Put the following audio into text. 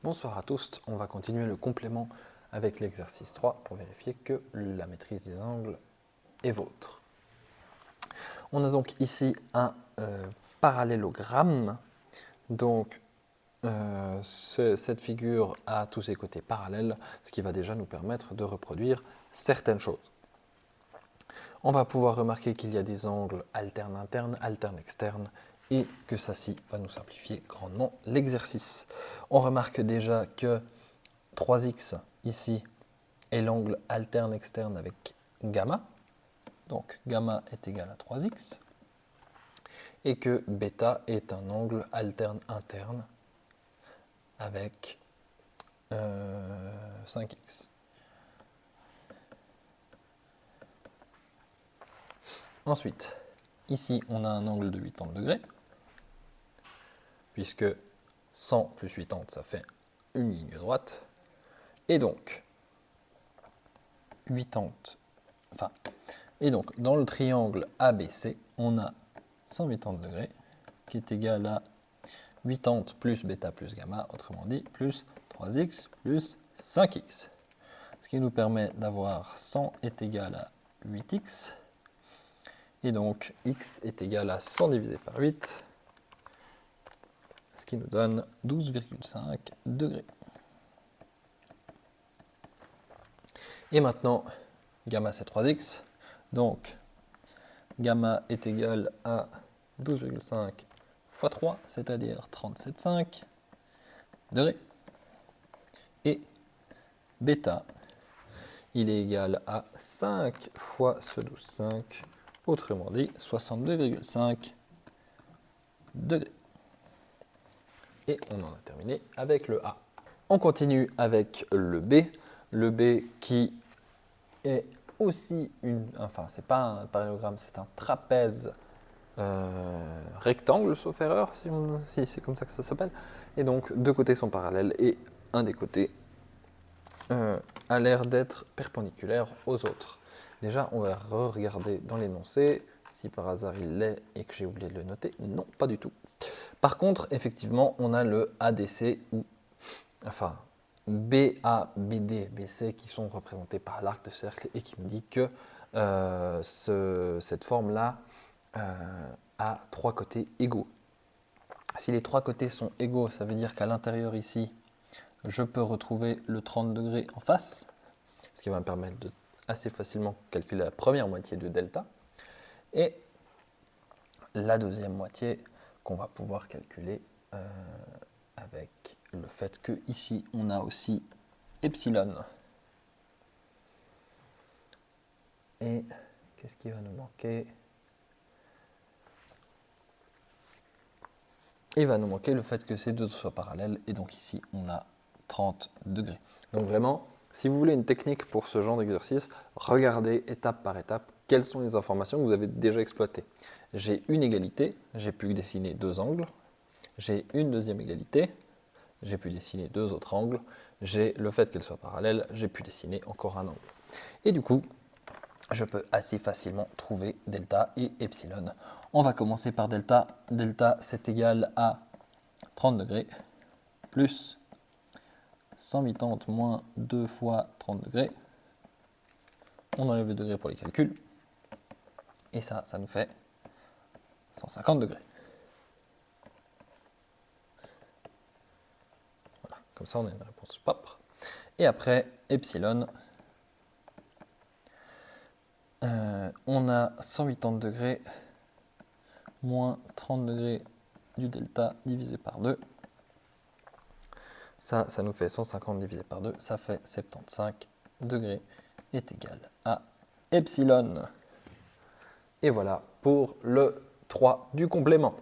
Bonsoir à tous, on va continuer le complément avec l'exercice 3 pour vérifier que la maîtrise des angles est vôtre. On a donc ici un parallélogramme, donc cette figure a tous ses côtés parallèles, ce qui va déjà nous permettre de reproduire certaines choses. On va pouvoir remarquer qu'il y a des angles alternes internes, alternes externes, et que ça-ci va nous simplifier grandement l'exercice. On remarque déjà que 3x ici est l'angle alterne externe avec gamma, donc gamma est égal à 3x, et que bêta est un angle alterne interne avec 5x. Ensuite, ici on a un angle de 80 degrés, puisque 100 plus 80 ça fait une ligne droite, et donc 80, et donc dans le triangle ABC, on a 180 degrés qui est égal à 80 plus bêta plus gamma, autrement dit plus 3x plus 5x. Ce qui nous permet d'avoir 100 est égal à 8x, et donc x est égal à 100 divisé par 8, ce qui nous donne 12,5 degrés. Et maintenant, gamma c'est 3x, donc gamma est égal à 12,5 fois 3, c'est-à-dire 37,5 degrés. Et bêta, il est égal à 5 fois ce 12,5, autrement dit 62,5 degrés. Et on en a terminé avec le A. On continue avec le B qui est aussi c'est pas un parallélogramme, c'est un trapèze rectangle, sauf erreur, si c'est comme ça que ça s'appelle. Et donc, deux côtés sont parallèles et un des côtés a l'air d'être perpendiculaire aux autres. Déjà, on va regarder dans l'énoncé, si par hasard il l'est et que j'ai oublié de le noter. Non, pas du tout. Par contre, effectivement, on a le ADC ou BA, BD, BC qui sont représentés par l'arc de cercle et qui nous dit que cette forme-là a trois côtés égaux. Si les trois côtés sont égaux, ça veut dire qu'à l'intérieur ici, je peux retrouver le 30 degrés en face, ce qui va me permettre de assez facilement calculer la première moitié de delta, et la deuxième moitié qu'on va pouvoir calculer avec le fait que ici on a aussi epsilon. Et qu'est-ce qui va nous manquer? Il va nous manquer le fait que ces deux soient parallèles, et donc ici on a 30 degrés. Donc vraiment, si vous voulez une technique pour ce genre d'exercice, regardez étape par étape quelles sont les informations que vous avez déjà exploitées. J'ai une égalité, j'ai pu dessiner deux angles. J'ai une deuxième égalité, j'ai pu dessiner deux autres angles. J'ai le fait qu'elles soient parallèles, j'ai pu dessiner encore un angle. Et du coup, je peux assez facilement trouver delta et epsilon. On va commencer par delta. Delta, c'est égal à 30 degrés plus 180 moins 2 fois 30 degrés. On enlève le degré pour les calculs. Et ça nous fait 150 degrés. Voilà, comme ça on a une réponse propre. Et après, epsilon, on a 180 degrés moins 30 degrés du delta divisé par 2. Ça nous fait 150 divisé par 2, ça fait 75 degrés est égal à epsilon. Et voilà pour le 3 du complément.